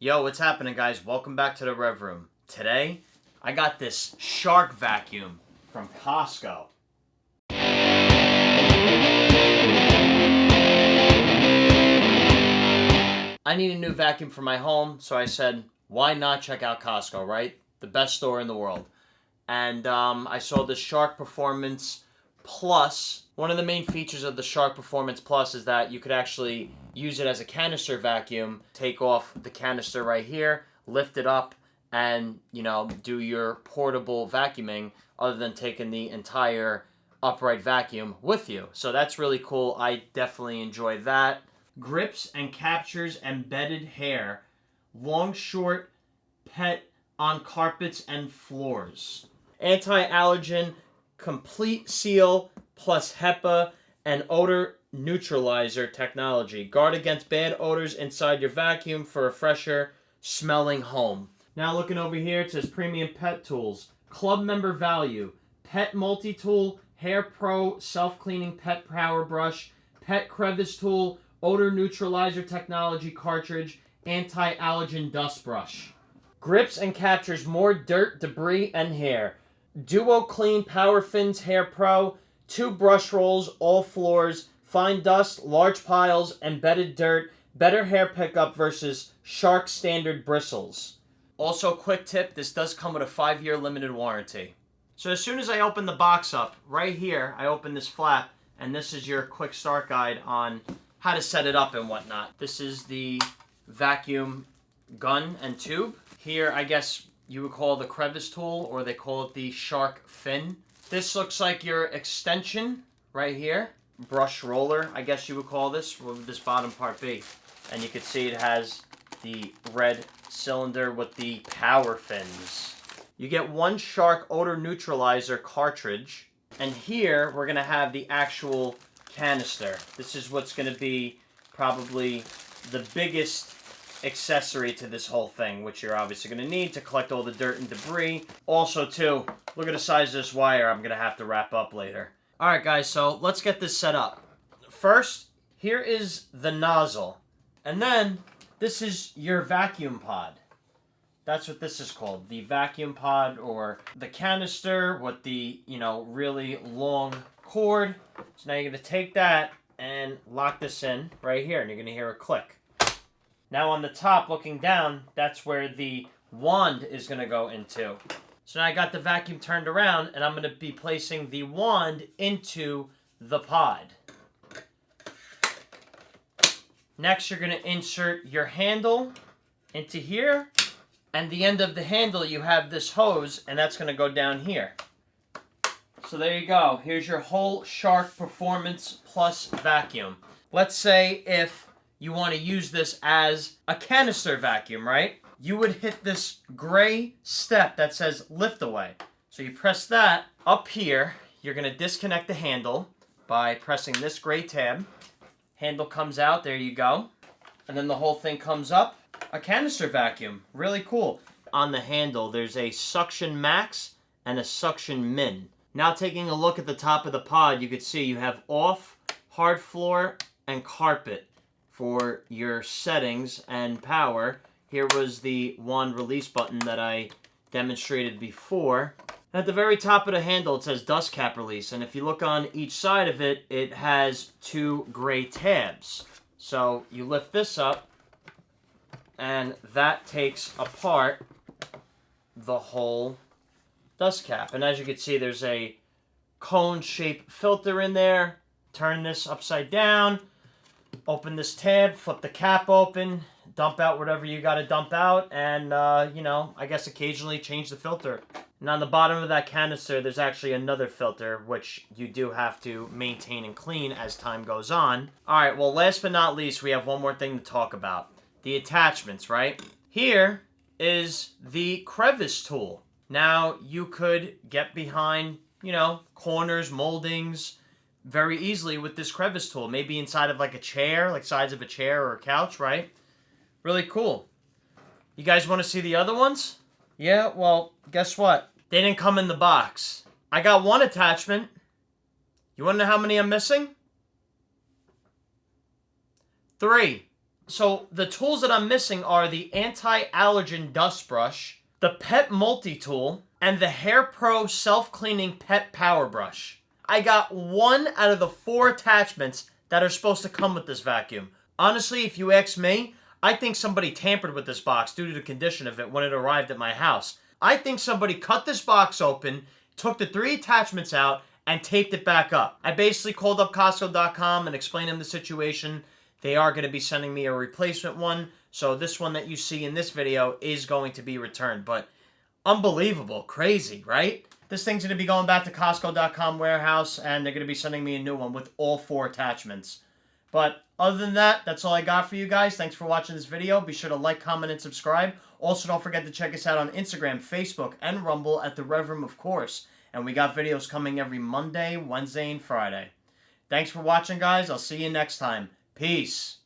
Yo, what's happening, guys? Welcome back to the Rev Room. Today, I got this Shark vacuum from Costco. I need a new vacuum for my home, so I said, why not check out Costco, right? The best store in the world. And I saw the Shark Performance Plus. One of the main features of the Shark Performance Plus is that you could actually use it as a canister vacuum, take off the canister right here, lift it up, and, do your portable vacuuming other than taking the entire upright vacuum with you. So that's really cool. I definitely enjoy that. Grips and captures embedded hair. Long, short, pet on carpets and floors. Anti-allergen, complete seal, plus HEPA and odor neutralizer technology. Guard against bad odors inside your vacuum for a fresher smelling home. Now looking over here, it says Premium Pet Tools. Club member value. Pet Multi-Tool, Hair Pro, Self-Cleaning Pet Power Brush, Pet Crevice Tool, Odor Neutralizer Technology Cartridge, Anti-Allergen Dust Brush. Grips and captures more dirt, debris, and hair. Duo Clean Power Fins Hair Pro, 2 brush rolls, all floors, fine dust, large piles, embedded dirt, better hair pickup versus Shark Standard Bristles. Also, quick tip, this does come with a 5-year limited warranty. So as soon as I open the box up, right here, I open this flap, and this is your quick start guide on how to set it up and whatnot. This is the vacuum gun and tube. Here, I guess you would call the crevice tool, or they call it the shark fin. This looks like your extension right here. Brush roller, I guess you would call this. What would this bottom part be? And you can see it has the red cylinder with the power fins. You get 1 Shark odor neutralizer cartridge. And here, we're going to have the actual canister. This is what's going to be probably the biggest accessory to this whole thing, which you're obviously going to need to collect all the dirt and debris. Also, too, look at the size of this wire I'm going to have to wrap up later. Alright, guys, so let's get this set up. First, here is the nozzle. And then, this is your vacuum pod. That's what this is called. The vacuum pod, or the canister with the, really long cord. So now you're going to take that and lock this in right here, and you're going to hear a click. Now on the top, looking down, that's where the wand is going to go into. So now I got the vacuum turned around, and I'm going to be placing the wand into the pod. Next, you're going to insert your handle into here. And the end of the handle, you have this hose, and that's going to go down here. So there you go. Here's your whole Shark Performance Plus vacuum. Let's say if you want to use this as a canister vacuum, right? You would hit this gray step that says lift away. So you press that up here. You're going to disconnect the handle by pressing this gray tab. Handle comes out. There you go. And then the whole thing comes up. A canister vacuum. Really cool. On the handle, there's a suction max and a suction min. Now taking a look at the top of the pod, you can see you have off, hard floor, and carpet for your settings and power. Here was the wand release button that I demonstrated before. At the very top of the handle, it says dust cap release. And if you look on each side of it, it has 2 gray tabs. So you lift this up, and that takes apart the whole dust cap. And as you can see, there's a cone-shaped filter in there. Turn this upside down. Open this tab. Flip the cap open. Dump out whatever you got to dump out. And, I guess occasionally change the filter. And on the bottom of that canister, there's actually another filter, which you do have to maintain and clean as time goes on. All right, well, last but not least, we have one more thing to talk about. The attachments, right? Here is the crevice tool. Now, you could get behind, corners, moldings very easily with this crevice tool. Maybe inside of like a chair, like sides of a chair or a couch, right? Really cool. You guys want to see the other ones? Yeah, well, guess what? They didn't come in the box. I got one attachment. You want to know how many I'm missing? 3. So the tools that I'm missing are the anti-allergen dust brush, the Pet Multi-Tool, and the Hair Pro self-cleaning pet power brush. I got one out of the 4 attachments that are supposed to come with this vacuum. Honestly, if you ask me, I think somebody tampered with this box due to the condition of it when it arrived at my house. I think somebody cut this box open, took the 3 attachments out, and taped it back up. I basically called up Costco.com and explained them the situation. They are going to be sending me a replacement one, so this one that you see in this video is going to be returned. But unbelievable, crazy, right? This thing's going to be going back to Costco.com warehouse, and they're going to be sending me a new one with all 4 attachments. But other than that, that's all I got for you guys. Thanks for watching this video. Be sure to like, comment, and subscribe. Also, don't forget to check us out on Instagram, Facebook, and Rumble at The Rev Room, of course. And we got videos coming every Monday, Wednesday, and Friday. Thanks for watching, guys. I'll see you next time. Peace.